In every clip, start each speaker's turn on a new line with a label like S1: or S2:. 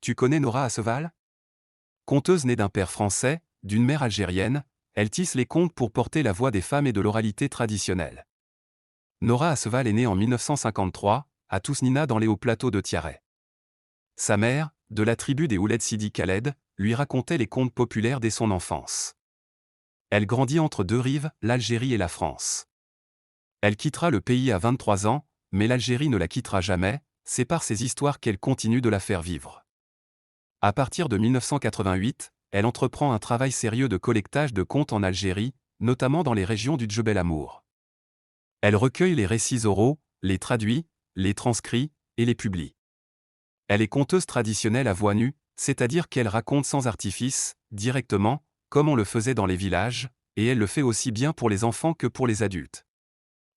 S1: Tu connais Nora Asseval? Conteuse née d'un père français, d'une mère algérienne, elle tisse les contes pour porter la voix des femmes et de l'oralité traditionnelle. Nora Asseval est née en 1953, à Tousnina dans les hauts plateaux de Tiaret. Sa mère, de la tribu des Ouled Sidi Khaled, lui racontait les contes populaires dès son enfance. Elle grandit entre deux rives, l'Algérie et la France. Elle quittera le pays à 23 ans, mais l'Algérie ne la quittera jamais, c'est par ses histoires qu'elle continue de la faire vivre. À partir de 1988, elle entreprend un travail sérieux de collectage de contes en Algérie, notamment dans les régions du Djebel Amour. Elle recueille les récits oraux, les traduit, les transcrit et les publie. Elle est conteuse traditionnelle à voix nue, c'est-à-dire qu'elle raconte sans artifice, directement, comme on le faisait dans les villages, et elle le fait aussi bien pour les enfants que pour les adultes.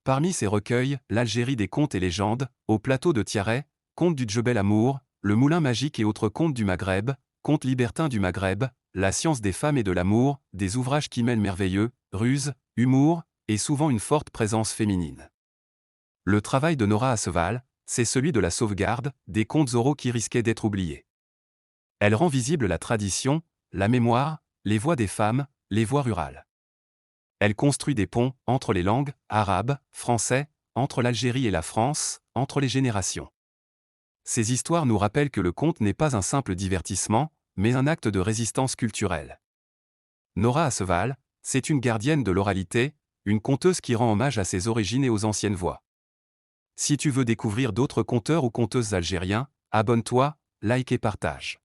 S1: Parmi ses recueils, l'Algérie des contes et légendes, au plateau de Tiaret, Contes du Djebel Amour, Le Moulin Magique et autres contes du Maghreb, Contes libertins du Maghreb, La science des femmes et de l'amour, des ouvrages qui mêlent merveilleux, ruse, humour, et souvent une forte présence féminine. Le travail de Nora Asseval, c'est celui de la sauvegarde, des contes oraux qui risquaient d'être oubliés. Elle rend visible la tradition, la mémoire, les voix des femmes, les voix rurales. Elle construit des ponts entre les langues, arabe, français, entre l'Algérie et la France, entre les générations. Ces histoires nous rappellent que le conte n'est pas un simple divertissement, mais un acte de résistance culturelle. Nora Asseval, c'est une gardienne de l'oralité, une conteuse qui rend hommage à ses origines et aux anciennes voix. Si tu veux découvrir d'autres conteurs ou conteuses algériens, abonne-toi, like et partage.